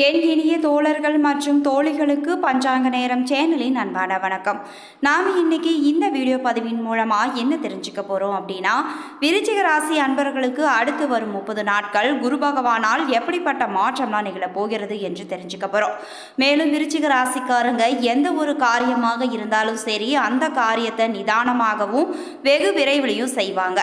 என் இனிய தோழர்கள் மற்றும் தோழிகளுக்கு பஞ்சாங்க நேரம் சேனலின் அன்பான வணக்கம். நாம் இன்னைக்கு இந்த வீடியோ பதிவின் மூலமாக என்ன தெரிஞ்சுக்க போகிறோம் அப்படின்னா, விருச்சிக ராசி அன்பர்களுக்கு அடுத்து வரும் 30 நாட்கள் குரு பகவானால் எப்படிப்பட்ட மாற்றம்லாம் நிகழ போகிறது என்று தெரிஞ்சுக்க போகிறோம். மேலும் விருச்சிக ராசிக்காரங்க எந்த ஒரு காரியமாக இருந்தாலும் சரி, அந்த காரியத்தை நிதானமாகவும் வெகு விரைவிலையும் செய்வாங்க.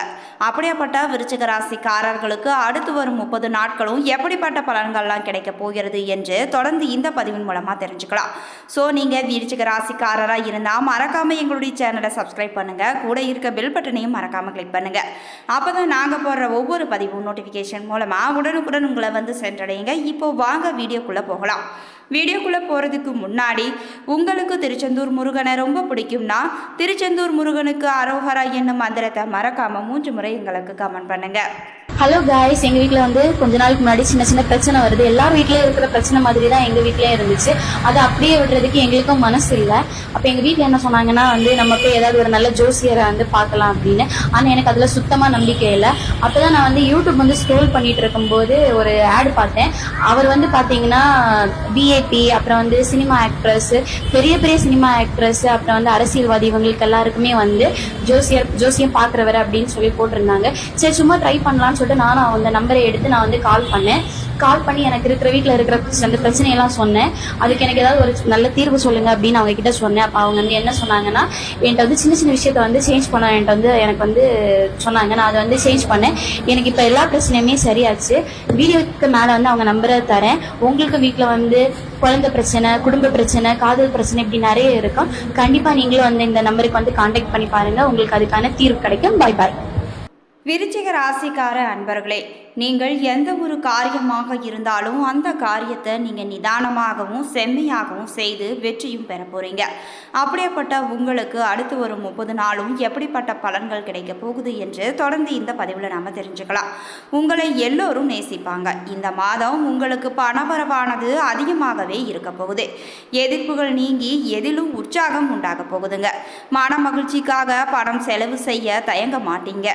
அப்படியாப்பட்ட விருச்சிக ராசிக்காரர்களுக்கு அடுத்து வரும் 30 நாட்களும் எப்படிப்பட்ட பலன்கள்லாம் கிடைக்க போகிறது என்று தொடர்ந்து இந்த பதிவின் மூலமா தெரிஞ்சுக்கலாம். ஸோ நீங்க விருச்சிக ராசிக்காரராக இருந்தால் மறக்காம எங்களுடைய சேனலை சப்ஸ்கிரைப் பண்ணுங்க, கூட இருக்க பெல் பட்டனையும் மறக்காம கிளிக் பண்ணுங்க. அப்பதான் நாங்க போடுற ஒவ்வொரு பதிவும் நோட்டிஃபிகேஷன் மூலமா உடனுக்குடன் உங்களை வந்து சென்றடையுங்க. இப்போ வாங்க வீடியோக்குள்ள போகலாம். வீடியோக்குள்ளே போகிறதுக்கு முன்னாடி உங்களுக்கு திருச்செந்தூர் முருகனை ரொம்ப பிடிக்கும்னா திருச்செந்தூர் முருகனுக்கு அரோகரா என்னும் மந்திரத்தை மறக்காமல் 3 முறை எங்களுக்கு கமெண்ட் பண்ணுங்கள். ஹலோ காய்ஸ், எங்கள் வீட்டில் வந்து கொஞ்ச நாளுக்கு முன்னாடி சின்ன சின்ன பிரச்சனை வருது. எல்லார் வீட்லேயும் இருக்கிற பிரச்சனை மாதிரி தான் எங்கள் வீட்லேயே இருந்துச்சு. அதை அப்படியே விடுறதுக்கு எங்களுக்கும் மனசு இல்லை. அப்போ எங்கள் வீட்டில் என்ன சொன்னாங்கன்னா நம்ம போய் ஏதாவது ஒரு நல்ல ஜோசியரை பார்க்கலாம் அப்படின்னு. ஆனால் எனக்கு அதில் சுத்தமாக நம்பிக்கை இல்லை. அப்போ தான் நான் யூடியூப் ஸ்க்ரோல் பண்ணிட்டு இருக்கும்போது ஒரு ஆட் பார்த்தேன். அவர் பார்த்தீங்கன்னா பிஏபி, அப்புறம் சினிமா ஆக்ட்ரஸ், பெரிய பெரிய சினிமா ஆக்ட்ரஸ், அப்புறம் அரசியல்வாதி, இவங்களுக்கு எல்லாருக்குமே ஜோசியம் பார்க்குறவர் அப்படின்னு சொல்லி போட்டிருந்தாங்க. சரி, சும்மா ட்ரை பண்ணலான்னு நானும் அந்த நம்பரை எடுத்து நான் கால் பண்ணி எனக்கு இருக்கிற வீட்டில் இருக்கிற அந்த பிரச்சனையெல்லாம் சொன்னேன். அதுக்கு எனக்கு ஏதாவது ஒரு நல்ல தீர்வு சொல்லுங்க அப்படின்னு அவங்க கிட்ட சொன்னேன். அப்போ அவங்க என்ன சொன்னாங்கன்னா, என்கிட்ட சின்ன சின்ன விஷயத்த சேஞ்ச் பண்ண எனக்கு சொன்னாங்க. நான் அதை சேஞ்ச் பண்ணேன். எனக்கு இப்போ எல்லா பிரச்சனையுமே சரியாச்சு. வீடியோக்கு மேலே அவங்க நம்பரை தரேன். உங்களுக்கு வீட்டில் குழந்தை பிரச்சனை, குடும்ப பிரச்சனை, காதல் பிரச்சனை, இப்படி நிறைய இருக்கும். கண்டிப்பா நீங்களும் இந்த நம்பருக்கு கான்டாக்ட் பண்ணி பாருங்க. உங்களுக்கு அதுக்கான தீர்வு கிடைக்கும். பாய் பாய். விருச்சிக ராசிக்கார அன்பர்களே, நீங்கள் எந்த ஒரு காரியமாக இருந்தாலும் அந்த காரியத்தை நீங்கள் நிதானமாகவும் செம்மையாகவும் செய்து வெற்றியும் பெற போகிறீங்க. அப்படியேப்பட்ட உங்களுக்கு அடுத்து வரும் 30 நாளும் எப்படிப்பட்ட பலன்கள் கிடைக்க போகுது என்று தொடர்ந்து இந்த பதிவில் நாம் தெரிஞ்சுக்கலாம். உங்களை எல்லோரும் நேசிப்பாங்க. இந்த மாதம் உங்களுக்கு பணவரவானது அதிகமாகவே இருக்க போகுது. எதிர்ப்புகள் நீங்கி எதிலும் உற்சாகம் உண்டாக போகுதுங்க. மன மகிழ்ச்சிக்காக பணம் செலவு செய்ய தயங்க மாட்டீங்க.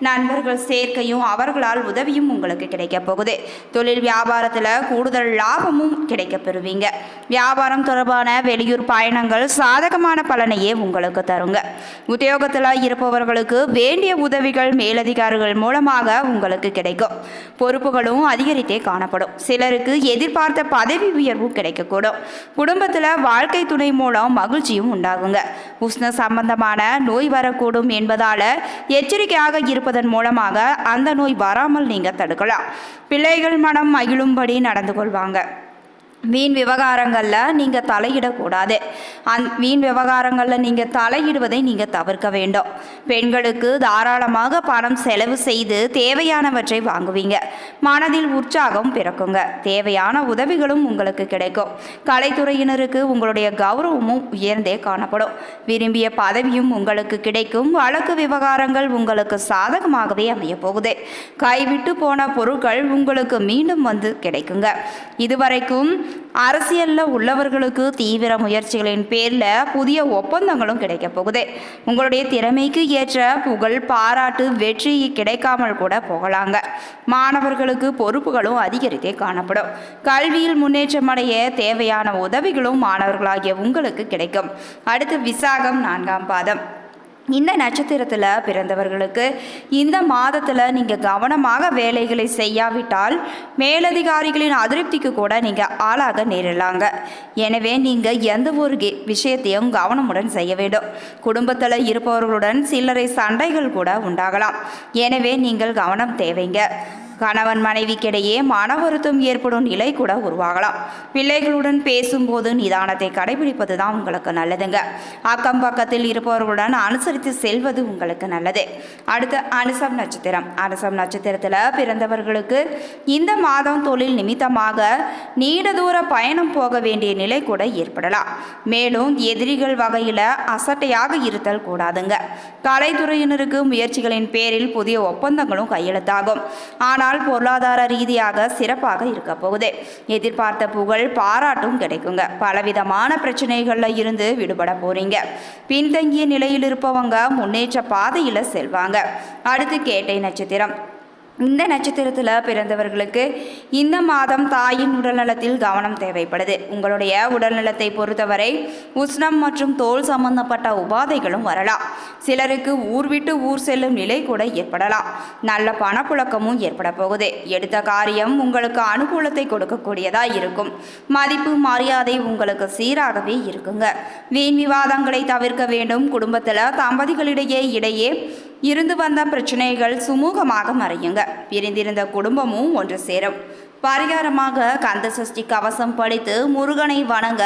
நண்பர்கள் சேர்க்கையும் அவர்களால் உதவியும் உங்களுக்கு கிடைக்க போகுது. தொழில் வியாபாரத்தில் கூடுதல் லாபமும் கிடைக்க பெறுவீங்க. வியாபாரம் தொடர்பான வெளியூர் பயணங்கள் சாதகமான பலனையே உங்களுக்கு தருங்க. உத்தியோகத்தில் இருப்பவர்களுக்கு வேண்டிய உதவிகள் மேலதிகாரிகள் மூலமாக உங்களுக்கு கிடைக்கும். பொறுப்புகளும் அதிகரித்தே காணப்படும். சிலருக்கு எதிர்பார்த்த பதவி உயர்வும் கிடைக்கக்கூடும். குடும்பத்தில் வாழ்க்கை துணை மூலம் மகிழ்ச்சியும் உண்டாகுங்க. உஷ்ண சம்பந்தமான நோய் வரக்கூடும் என்பதால் எச்சரிக்கையாக இருப்பதன் மூலமாக அந்த நோய் வராமல் நீங்க தடுக்கலாம். பிள்ளைகள் மனம் மகிழும்படி நடந்து கொள்வாங்க. வீண் விவகாரங்களில் நீங்கள் தலையிடக்கூடாது. வீண் விவகாரங்களில் நீங்கள் தலையிடுவதை நீங்கள் தவிர்க்க வேண்டும். பெண்களுக்கு தாராளமாக பணம் செலவு செய்து தேவையானவற்றை வாங்குவீங்க. மனதில் உற்சாகம் பிறக்குங்க. தேவையான உதவிகளும் உங்களுக்கு கிடைக்கும். கலைத்துறையினருக்கு உங்களுடைய கௌரவமும் உயர்ந்தே காணப்படும். விரும்பிய பதவியும் உங்களுக்கு கிடைக்கும். வழக்கு விவகாரங்கள் உங்களுக்கு சாதகமாகவே அமைய போகுது. கைவிட்டு போன பொருட்கள் உங்களுக்கு மீண்டும் கிடைக்குங்க. இதுவரைக்கும் அரசியலில் உள்ளவர்களுக்கு தீவிர முயற்சிகளின் பேரில் புதிய ஒப்பந்தங்களும் கிடைக்க போகுது. உங்களுடைய திறமைக்கு ஏற்ற புகழ், பாராட்டு, வெற்றி கிடைக்காமல் கூட போகலாங்க. மாணவர்களுக்கு பொறுப்புகளும் அதிகரித்தே காணப்படும். கல்வியில் முன்னேற்றம் அடைய தேவையான உதவிகளும் மாணவர்களாகிய உங்களுக்கு கிடைக்கும். அடுத்து விசாகம் 4ஆம் பாதம். இந்த நட்சத்திரத்தில் பிறந்தவர்களுக்கு இந்த மாதத்தில் நீங்கள் கவனமாக வேலைகளை செய்யாவிட்டால் மேலதிகாரிகளின் அதிருப்திக்கு கூட நீங்கள் ஆளாக நேரிடலாங்க. எனவே நீங்கள் எந்த ஒரு விஷயத்தையும் கவனமுடன் செய்ய வேண்டும். குடும்பத்தில் இருப்பவர்களுடன் சில்லறை சண்டைகள் கூட உண்டாகலாம். எனவே நீங்கள் கவனம் தேவைங்க. கணவன் மனைவிக்கிடையே மன வருத்தம் ஏற்படும் நிலை கூட உருவாகலாம். பிள்ளைகளுடன் பேசும்போது நிதானத்தை கடைபிடிப்பது தான் உங்களுக்கு நல்லதுங்க. அக்கம் பக்கத்தில் இருப்பவர்களுடன் அனுசரித்து செல்வது உங்களுக்கு நல்லது. அடுத்து அனுசம் நட்சத்திரம். அனுசம் நட்சத்திரத்தில் பிறந்தவர்களுக்கு இந்த மாதம் தொழில் நிமித்தமாக நீண்ட தூர பயணம் போக வேண்டிய நிலை கூட ஏற்படலாம். மேலும் எதிரிகள் வகையில் அசட்டையாக இருத்தல் கூடாதுங்க. கலைத்துறையினருக்கு முயற்சிகளின் பேரில் புதிய ஒப்பந்தங்களும் கையெழுத்தாகும். ஆனால் பொருளாதார ரீதியாக சிறப்பாக இருக்க போகுது. எதிர்பார்த்த புகழ், பாராட்டும் கிடைக்குங்க. பலவிதமான பிரச்சனைகள்ல இருந்து விடுபட போறீங்க. பின்தங்கிய நிலையில் இருப்பவங்க முன்னேற்ற பாதையில செல்வாங்க. அடுத்து கேட்டை நட்சத்திரம். இந்த நட்சத்திரத்தில் பிறந்தவர்களுக்கு இந்த மாதம் தாயின் உடல்நலத்தில் கவனம் தேவைப்படுது. உங்களுடைய உடல்நலத்தை பொறுத்தவரை உஷ்ணம் மற்றும் தோல் சம்பந்தப்பட்ட உபாதைகளும் வரலாம். சிலருக்கு ஊர் விட்டு ஊர் செல்லும் நிலை கூட ஏற்படலாம். நல்ல பணப்புழக்கமும் ஏற்பட போகுது. எடுத்த காரியம் உங்களுக்கு அனுகூலத்தை கொடுக்கக்கூடியதாக இருக்கும். மதிப்பு மரியாதை உங்களுக்கு சீராகவே இருக்குங்க. வீண் விவாதங்களை தவிர்க்க வேண்டும். குடும்பத்தில் தம்பதிகளிடையே இருந்து வந்த பிரச்சனைகள் சுமூகமாக மறையுங்க. பிரிந்திருந்த குடும்பமும் ஒன்று சேரும். பரிகாரமாக கந்த சஷ்டி கவசம் படித்து முருகனை வணங்க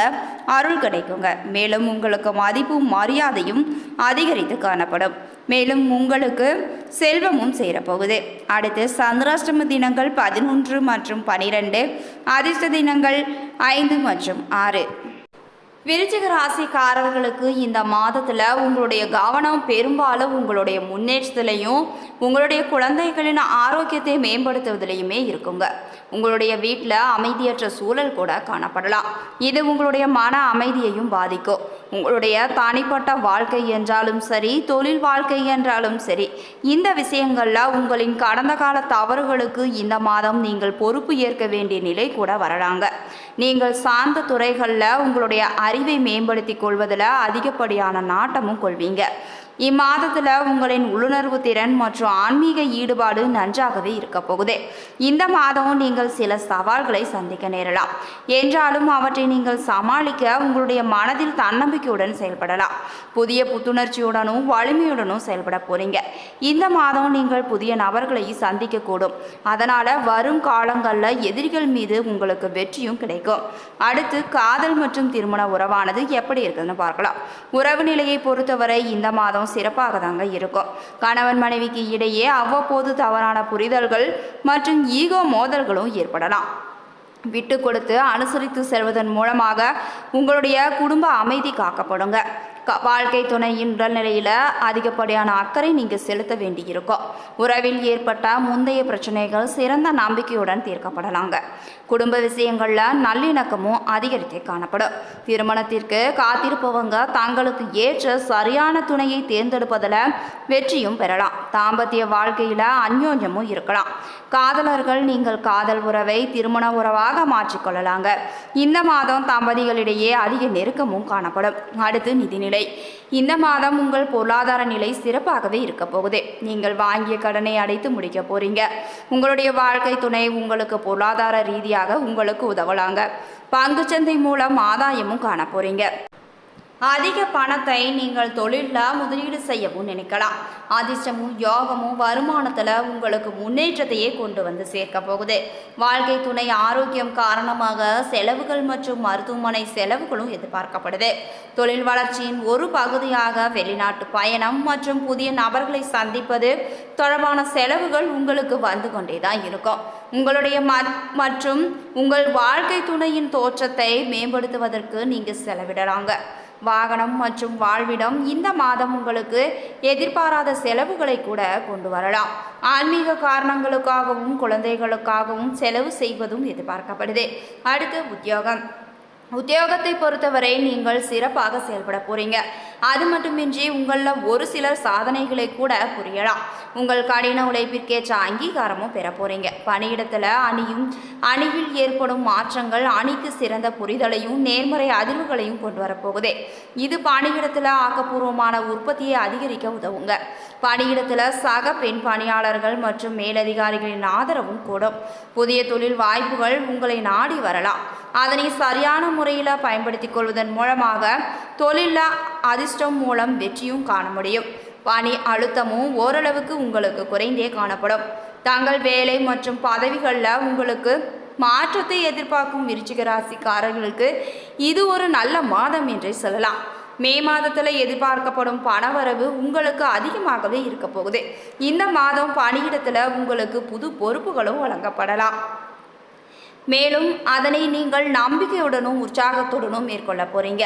அருள் கிடைக்குங்க. மேலும் உங்களுக்கு மதிப்பும் மரியாதையும் அதிகரித்து காணப்படும். மேலும் உங்களுக்கு செல்வமும் சேரப்போகுது. அடுத்து சந்திராஷ்டம தினங்கள் 11 மற்றும் 12, அதிர்ஷ்ட தினங்கள் 5 மற்றும் 6. விருச்சிக ராசிக்காரர்களுக்கு இந்த மாதத்தில் உங்களுடைய கவனம் பெரும்பாலும் உங்களுடைய முன்னேற்றத்திலையும் உங்களுடைய குழந்தைகளின் ஆரோக்கியத்தை மேம்படுத்துவதிலையுமே இருக்குங்க. உங்களுடைய வீட்டில் அமைதியற்ற சூழல் கூட காணப்படலாம். இது உங்களுடைய மன அமைதியையும் பாதிக்கும். உங்களுடைய தனிப்பட்ட வாழ்க்கை என்றாலும் சரி, தொழில் வாழ்க்கை என்றாலும் சரி, இந்த விஷயங்களில் உங்களின் கடந்த கால தவறுகளுக்கு இந்த மாதம் நீங்கள் பொறுப்பு ஏற்க வேண்டிய நிலை கூட வரலாங்க. நீங்கள் சார்ந்த துறைகளில் உங்களுடைய அறிவை மேம்படுத்தி கொள்வதில் அதிகப்படியான நாட்டமும் கொள்வீங்க. இம்மாதத்தில் உங்களின் உள்ளுணர்வு திறன் மற்றும் ஆன்மீக ஈடுபாடு நன்றாகவே இருக்க போகுது. இந்த மாதம் நீங்கள் சில சவால்களை சந்திக்க நேரலாம். என்றாலும் அவற்றை நீங்கள் சமாளிக்க உங்களுடைய மனதில் தன்னம்பிக்கையுடன் செயல்படலாம். புதிய புத்துணர்ச்சியுடனும் வலிமையுடனும் செயல்பட போறீங்க. இந்த மாதம் நீங்கள் புதிய நபர்களை சந்திக்கக்கூடும். அதனால் வரும் காலங்களில் எதிரிகள் மீது உங்களுக்கு வெற்றியும் கிடைக்கும். அடுத்து காதல் மற்றும் திருமண உறவானது எப்படி இருக்குதுன்னு பார்க்கலாம். உறவு நிலையை பொறுத்தவரை இந்த மாதம் சிறப்பாக தாங்க இருக்கும். கணவன் மனைவிக்கு இடையே அவ்வப்போது தவறான புரிதல்கள் மற்றும் ஈகோ மோதல்களும் ஏற்படலாம். விட்டு கொடுத்து அனுசரித்து செல்வதன் மூலமாக உங்களுடைய குடும்ப அமைதி காக்கப்படுங்க. வாழ்க்கை துணையின் உடல்நிலையில் அதிகப்படியான அக்கறை நீங்கள் செலுத்த வேண்டியிருக்கும். உறவில் ஏற்பட்ட முந்தைய பிரச்சனைகள் சிறந்த நம்பிக்கையுடன் தீர்க்கப்படலாங்க. குடும்ப விஷயங்களில் நல்லிணக்கமும் அதிகரித்தே காணப்படும். திருமணத்திற்கு காத்திருப்பவங்க தங்களுக்கு ஏற்ற சரியான துணையை தேர்ந்தெடுப்பதில் வெற்றியும் பெறலாம். தாம்பத்திய வாழ்க்கையில் அந்யோன்யமும் இருக்கலாம். காதலர்கள் நீங்கள் காதல் உறவை திருமண உறவாக மாற்றிக்கொள்ளலாங்க. இந்த மாதம் தம்பதிகளிடையே அதிக நெருக்கமும் காணப்படும். அடுத்து நிதிநிலை. இந்த மாதம் உங்கள் பொருளாதார நிலை சிறப்பாகவே இருக்க போகுது. நீங்கள் வாங்கிய கடனை அடைத்து முடிக்க போறீங்க. உங்களுடைய வாழ்க்கை துணை உங்களுக்கு பொருளாதார ரீதியாக உங்களுக்கு உதவலாங்க. பங்குச்சந்தை மூலம் ஆதாயமும் காண போறீங்க. அதிக பணத்தை நீங்கள் தொழிலில் முதலீடு செய்யவும் நினைக்கலாம். அதிர்ஷ்டமும் யோகமும் வருமானத்தில் உங்களுக்கு முன்னேற்றத்தையே கொண்டு வந்து சேர்க்க போகுது. வாழ்க்கை துணை ஆரோக்கியம் காரணமாக செலவுகள் மற்றும் மருத்துவமனை செலவுகளும் எதிர்பார்க்கப்படுது. தொழில் வளர்ச்சியின் ஒரு பகுதியாக வெளிநாட்டு பயணம் மற்றும் புதிய நபர்களை சந்திப்பது தொடர்பான செலவுகள் உங்களுக்கு வந்து கொண்டே தான் இருக்கும். உங்களுடைய மற்றும் உங்கள் வாழ்க்கை துணையின் தோற்றத்தை மேம்படுத்துவதற்கு நீங்கள் செலவிடலாங்க. வாகனம் மற்றும் வாழ்விடம் இந்த மாதம் உங்களுக்கு எதிர்பாராத செலவுகளை கூட கொண்டு வரலாம். ஆன்மீக காரணங்களுக்காகவும் குழந்தைகளுக்காகவும் செலவு செய்வதும் எதிர்பார்க்கப்படுது. அடுத்து உத்தியோகத்தை பொறுத்தவரை நீங்கள் சிறப்பாக செயல்பட போறீங்க. அது மட்டுமின்றி உங்களில் ஒரு சிலர் சாதனைகளை கூட புரியலாம். உங்கள் கடின உழைப்பிற்கேற்ற அங்கீகாரமும் பெற போறீங்க. பணியிடத்தில் அணியில் ஏற்படும் மாற்றங்கள் அணிக்கு சிறந்த புரிதலையும் நேர்மறை அதிர்வுகளையும் கொண்டு வரப்போகுது. இது பணியிடத்தில் ஆக்கப்பூர்வமான உற்பத்தியை அதிகரிக்க உதவுங்க. பணியிடத்தில் சக பெண் பணியாளர்கள் மற்றும் மேலதிகாரிகளின் ஆதரவும் கூடும். புதிய தொழில் வாய்ப்புகள் உங்களை நாடி வரலாம். அதனை சரியான முறையில் பயன்படுத்திக் கொள்வதன் மூலமாக தொழிலில் அதிர்ஷ்டம் மூலம் வெற்றியும் காண முடியும். பணி அழுத்தமும் ஓரளவுக்கு உங்களுக்கு குறைந்தே காணப்படும். தங்கள் வேலை மற்றும் பதவிகளில் உங்களுக்கு மாற்றத்தை எதிர்பார்க்கும் விருச்சிக ராசிக்காரர்களுக்கு இது ஒரு நல்ல மாதம் என்றே சொல்லலாம். மே மாதத்தில் எதிர்பார்க்கப்படும் பணவரவு உங்களுக்கு அதிகமாகவே இருக்க போகுது. இந்த மாதம் பணியிடத்தில் உங்களுக்கு புது பொறுப்புகளும் வழங்கப்படலாம். மேலும் அதனை நீங்கள் நம்பிக்கையுடனும் உற்சாகத்துடனும் மேற்கொள்ள போறீங்க.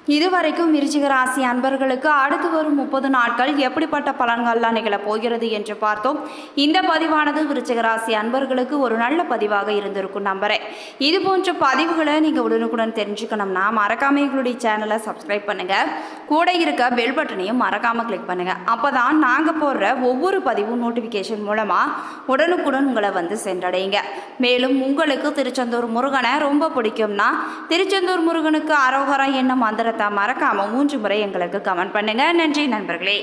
இதுவரைக்கும் விருச்சிக ராசி அன்பர்களுக்கு அடுத்து வரும் 30 நாட்கள் எப்படிப்பட்ட பலன்கள்லாம் நிகழப் போகிறது என்று பார்த்தோம். இந்த பதிவானது விருச்சிக ராசி அன்பர்களுக்கு ஒரு நல்ல பதிவாக இருந்திருக்கும் நம்புறேன். இது போன்ற பதிவுகளை நீங்கள் உடனுக்குடன் தெரிஞ்சுக்கணும்னா மறக்காம எங்களுடைய சேனலை சப்ஸ்கிரைப் பண்ணுங்க. கூட இருக்க பெல் பட்டனையும் மறக்காம கிளிக் பண்ணுங்க. அப்பதான் நாங்கள் போடுற ஒவ்வொரு பதிவும் நோட்டிஃபிகேஷன் மூலமா உடனுக்குடன் உங்களை வந்து சென்றடையுங்க. மேலும் உங்களுக்கு திருச்செந்தூர் முருகனை ரொம்ப பிடிக்கும்னா திருச்செந்தூர் முருகனுக்கு அரோகரா என்ன மந்திரத்தை மறக்காம 3 முறை எங்களுக்கு கமெண்ட் பண்ணுங்க. நன்றி நண்பர்களே.